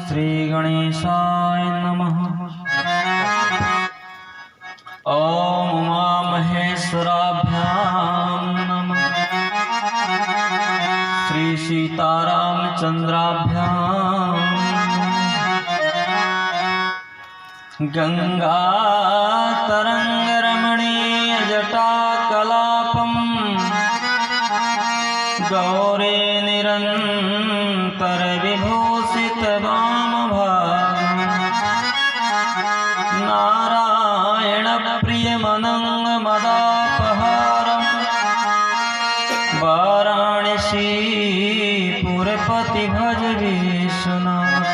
श्री गणेशाय नमः। ओम उमा महेश्वराभ्यां नमः। श्री सीतारामचंद्राभ्यां गंगा तरंग रमणीय जटा कलापम गौरे निरंतर विभूषित वामभाग नारायण प्रिय मनंग मदापहारम वाराणसी पुरपति भज विश्वनाथ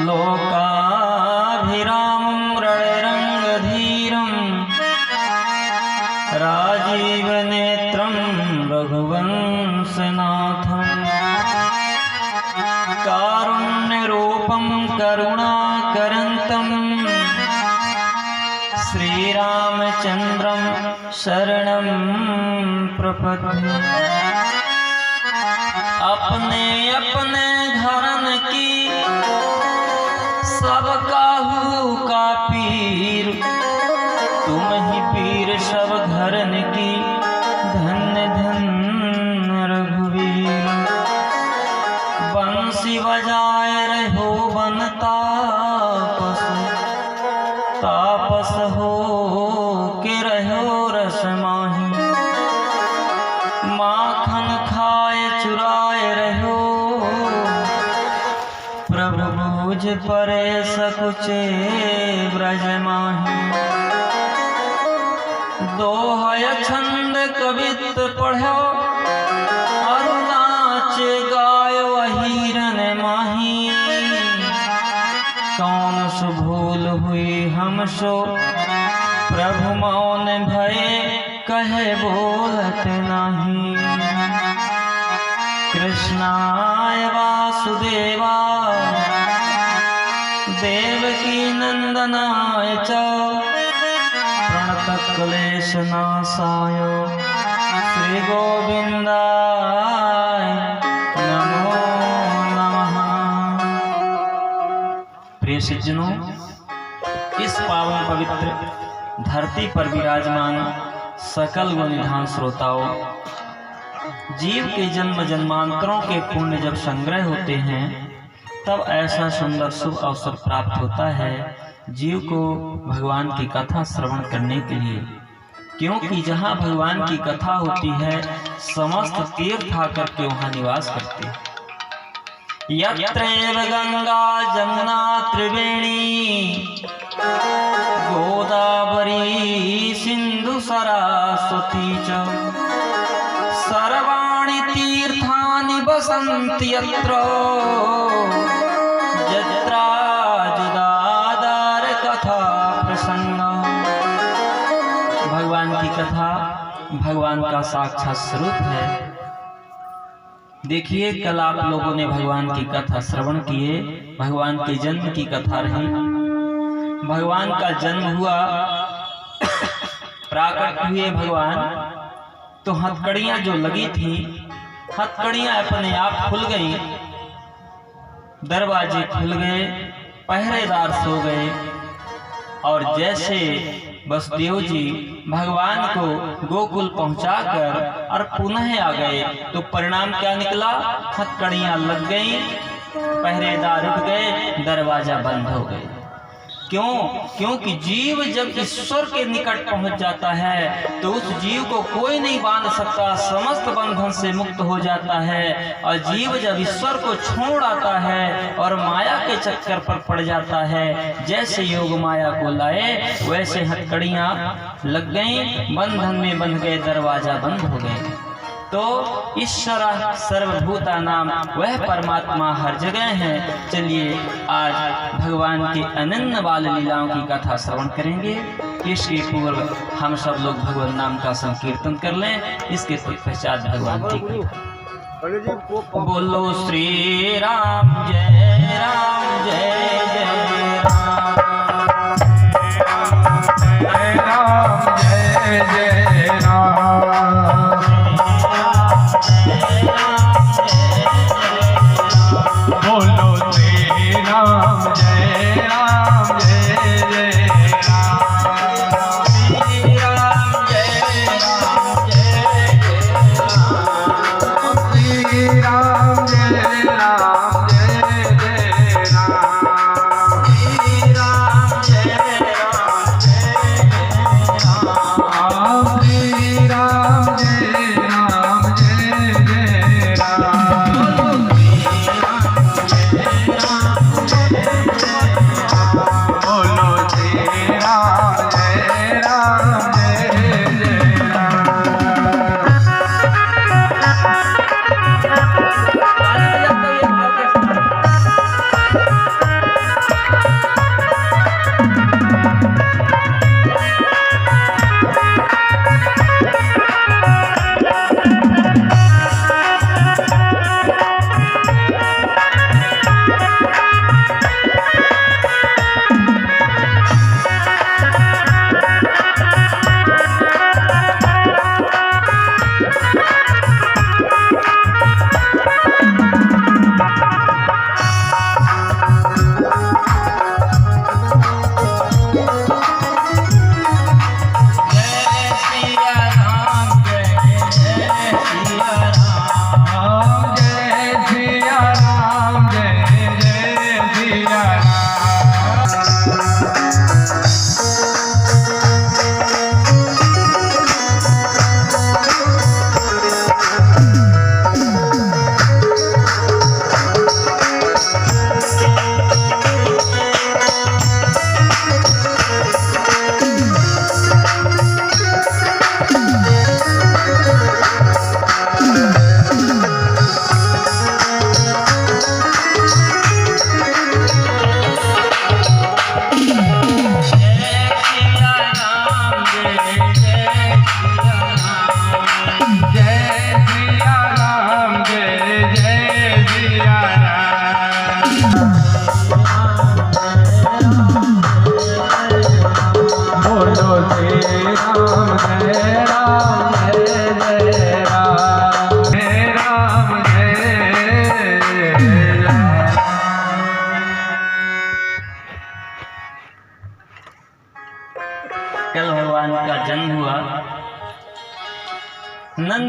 लोकाभिरामं रणरंगधीरं राजीव नेत्रं रघुवंशनाथं कारुण्यरूपं करुणाकरन्तं श्रीरामचन्द्रं शरणं प्रपद्ये। अपने अपने धर्म की सब काहू का पीर, तुम ही पीर सब घरन की, धन्य धन्य रघुवीर। बंसी बजाए रहो बन तापस, तापस हो के रहो रस माही। माखन खाए चुराए रहो, प्रभु बूझ परे सकुचे ब्रज माही। दोहय छंद कवित पढ़ो, और नाचे गाय वहीरन माही। कौन सो भूल हुई हमसो, प्रभु मौन भये कहे बोलत नहीं। कृष्णाय वासुदेवाय देवकी नंदनाय च प्रणत क्लेश नाशाय श्री गोविंदाय नमो नमः। प्रिय सज्जनों, इस पावन पवित्र धरती पर विराजमान सकल गुणनिधान श्रोताओं, जीव के जन्म जन्मांतरों के पुण्य जब संग्रह होते हैं, तब ऐसा सुंदर शुभ अवसर प्राप्त होता है जीव को भगवान की कथा श्रवण करने के लिए। क्योंकि जहाँ भगवान की कथा होती है, समस्त तीर्थ आकर के वहाँ निवास करते हैं। यत्रैव गंगा जमुना त्रिवेणी गोदावरी सिंधु सरस्वती च सर्वाणि तीर्थानि वसन्ति यत्र जत्राजुदादार कथा प्रसंग। भगवान की कथा भगवान का साक्षात स्वरूप है। देखिए, कल आप लोगों ने भगवान की कथा श्रवण किए, भगवान के जन्म की कथा रही। भगवान का जन्म हुआ, प्राकट हुए भगवान, तो हथकड़ियां जो लगी थी, हथकड़ियां अपने आप खुल गई, दरवाजे खुल गए, पहरेदार सो गए। और जैसे वसुदेव जी भगवान को गोकुल पहुंचाकर और पुनः आ गए, तो परिणाम क्या निकला? हथकड़ियां लग गई, पहरेदार उठ गए, दरवाजा बंद हो गए। क्यों? क्योंकि जीव जब ईश्वर के निकट पहुंच जाता है, तो उस जीव को कोई नहीं बांध सकता, समस्त बंधन से मुक्त हो जाता है। और जीव जब ईश्वर को छोड़ आता है और माया के चक्कर पर पड़ जाता है, जैसे योग माया को लाए, वैसे हथकड़ियां लग गई, बंधन में बंध गए, दरवाजा बंद हो गए। तो ईश्वर सर्वभूता नाम वह परमात्मा हर जगह है। चलिए आज भगवान की अनन्य बाल लीलाओं की कथा श्रवण करेंगे। इसके पूर्व हम सब लोग भगवान नाम का संकीर्तन कर लें। इसके पश्चात भगवान की बोलो श्री राम जय राम जय जय राम जय जय राम।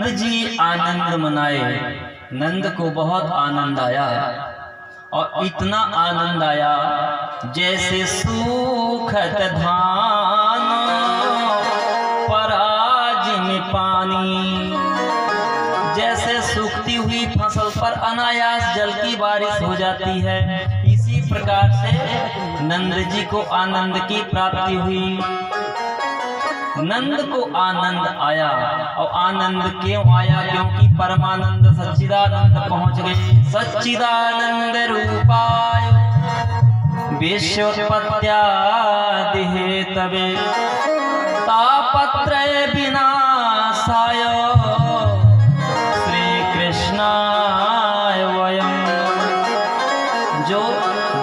नंद जी आनंद मनाए। नंद को बहुत आनंद आया और इतना आनंद आया जैसे सूखत धान पराज में पानी। जैसे सूखती हुई फसल पर अनायास जल की बारिश हो जाती है, इसी प्रकार से नंद जी को आनंद की प्राप्ति हुई। नंद को आनंद आया, और आनंद क्यों आया? क्योंकि परमानंद सच्चिदानंद पहुंच गए। सच्चिदानंद रूपाय विश्वोत्पत्त्यादि हेतवे तापत्रय विनाशाय श्री कृष्णाय वयम्। जो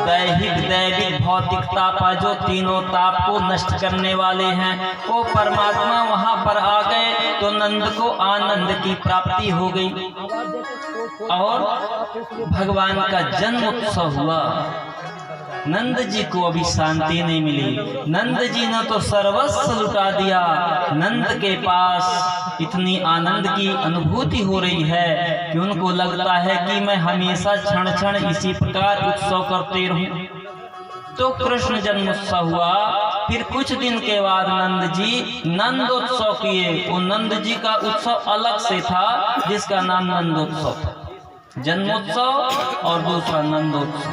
दैहिक दैविक भौतिक ताप, जो तीनों ताप को नष्ट करने वाले हैं, वो परमात्मा वहां पर आ गए तो नंद को आनंद की प्राप्ति हो गई और भगवान का जन्म उत्सव हुआ। नंद जी को अभी शांति नहीं मिली। नंद जी ने तो सर्वस्व लुटा दिया। नंद के पास इतनी आनंद की अनुभूति हो रही है कि उनको लगता है कि मैं हमेशा क्षण क्षण इसी प्रकार उत्सव करते रहूं। तो कृष्ण जन्मोत्सव हुआ। फिर कुछ दिन के बाद नंद जी नंदोत्सव किए। वो नंद जी का उत्सव अलग से था, जिसका नाम नंदोत्सव था। जन्मोत्सव और दूसरा नंदोत्सव।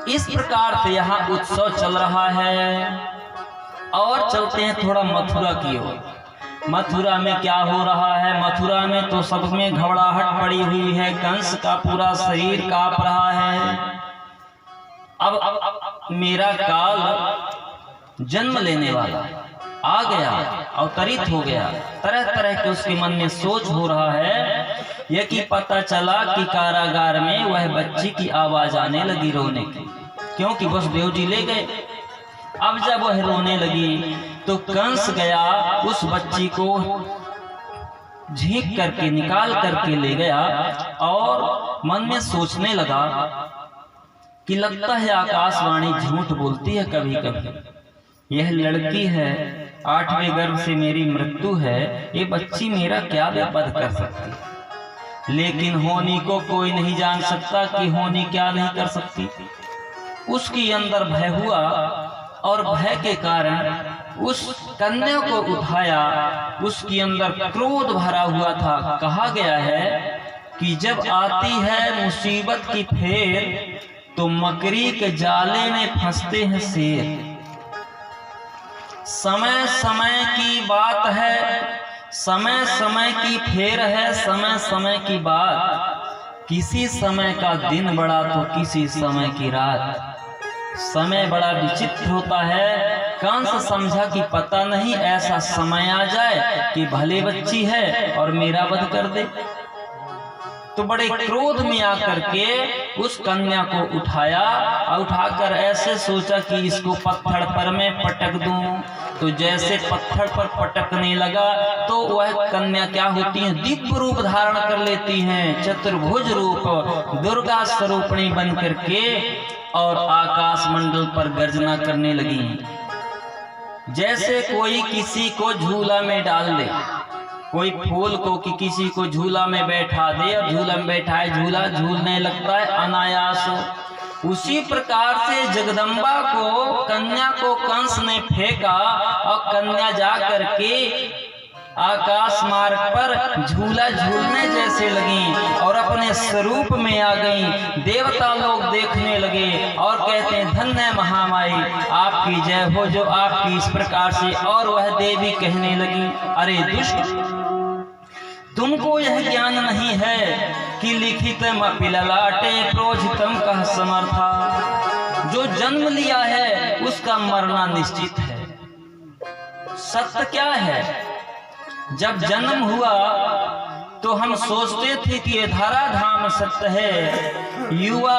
इस प्रकार से यहाँ उत्सव चल रहा है। और चलते हैं थोड़ा मथुरा की ओर। मथुरा में क्या हो रहा है? मथुरा में तो सब में घबराहट पड़ी हुई है। कंस का पूरा शरीर कांप रहा है। अब मेरा काल जन्म लेने वाला आ गया, अवतरित हो गया। तरह तरह के उसके मन में सोच हो रहा है। यह कि पता चला कि कारागार में वह बच्ची की आवाज आने लगी रोने की, क्योंकि वसुदेव जी ले गए। अब जब वह रोने लगी तो कंस गया, उस बच्ची को झींक करके निकाल करके ले गया और मन में सोचने लगा कि लगता है आकाशवाणी झूठ बोलती है कभी कभी। यह लड़की है, 8वें गर्भ से मेरी मृत्यु है, ये बच्ची मेरा क्या व्यापद कर सकती है। लेकिन होनी को कोई नहीं जान सकता कि होनी क्या नहीं कर सकती। उसके अंदर भय हुआ और भय के कारण उस कन्या को उठाया। उसके अंदर क्रोध भरा हुआ था। कहा गया है कि जब आती है मुसीबत की फेर तो मकड़ी के जाले में फंसते हैं शेर। समय समय की बात है, समय समय की फेर है, समय समय की बात। किसी समय का दिन बड़ा तो किसी समय की रात। समय बड़ा विचित्र होता है। कंस समझा कि पता नहीं ऐसा समय आ जाए कि भले बच्ची है और मेरा वध कर दे। तो बड़े क्रोध में आकर के उस कन्या को उठाया और उठाकर ऐसे सोचा कि इसको पत्थर पर मैं पटक दूं। तो जैसे पत्थर पर पटकने लगा तो वह कन्या क्या होती है? दिव्य रूप धारण कर लेती हैं, चतुर्भुज रूप, दुर्गा स्वरूपिणी बन करके, और आकाश मंडल पर गर्जना करने लगी। जैसे कोई किसी को झूला में डाल दे, कोई फूल को कि किसी को झूला में बैठा दे और झूला में बैठाए, झूला झूलने लगता है अनायास। उसी प्रकार से जगदम्बा को, कन्या को कंस ने फेंका और कन्या जा करके आकाश मार्ग पर झूला झूलने जैसे लगी और अपने स्वरूप में आ गई। देवता लोग देखने लगे और कहते हैं धन्य महामाई, आपकी जय हो जो आपकी इस प्रकार से। और वह देवी कहने लगी, अरे दुष्ट, तुमको यह ज्ञान नहीं है कि लिखित ललाटे प्रोजितम कह समर्था। जो जन्म लिया है उसका मरना निश्चित है। सत्य क्या है? जब जन्म हुआ तो हम सोचते थे कि ये धरा धाम सत्य है। युवा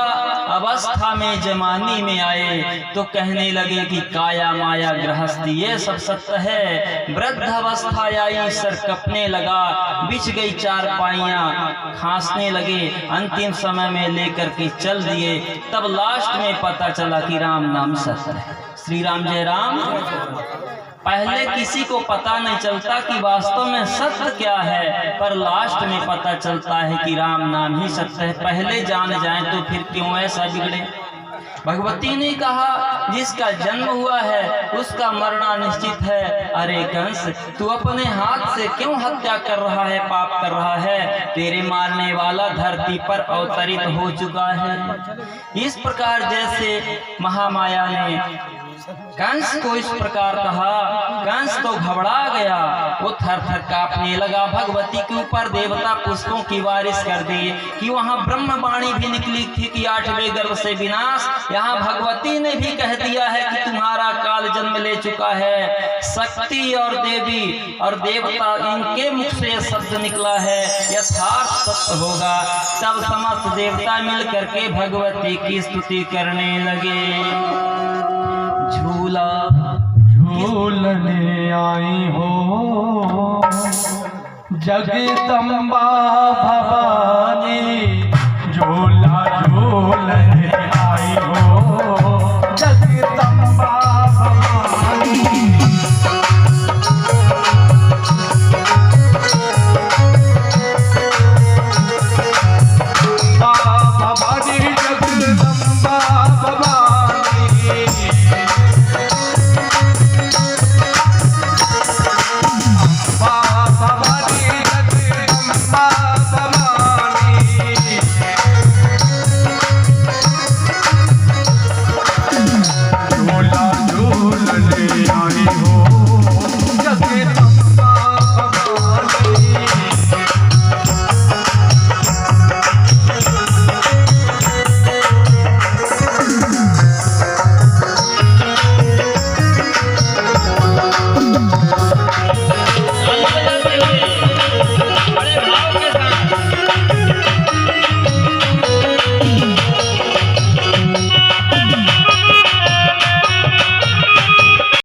अवस्था में जमानी में आए तो कहने लगे कि काया माया गृहस्थी ये सब सत्य है। वृद्ध अवस्था आई, सर कपने लगा, बिछ गई चार पाइयां, खांसने लगे, अंतिम समय में लेकर के चल दिए। तब लास्ट में पता चला कि राम नाम सत्य है। श्री राम जय राम। पहले किसी को पता नहीं चलता कि वास्तव में सत्य क्या है, पर लास्ट में पता चलता है कि राम नाम ही सत्य है। पहले जान जाए तो फिर क्यों ऐसा बिगड़े। भगवती ने कहा जिसका जन्म हुआ है उसका मरना निश्चित है। अरे कंस, तू अपने हाथ से क्यों हत्या कर रहा है, पाप कर रहा है? तेरे मारने वाला धरती पर अवतरित हो चुका है। इस प्रकार जैसे महामाया ने कंस को इस प्रकार कहा, कंस तो घबरा गया, वो थर थर कांपने लगा। भगवती के ऊपर देवता पुष्पों की बारिश कर दी कि वहां ब्रह्मवाणी भी निकली थी कि 8वें गर्भ से विनाश। यहाँ भगवती ने भी कह दिया है कि तुम्हारा काल जन्म ले चुका है। शक्ति और देवी और देवता इनके मुख से यह शब्द निकला है, यथार्थ सत्य होगा। तब समस्त देवता मिल करके भगवती की स्तुति करने लगे। झूला झूलने आई हो जगदम्बा भवानी, झूल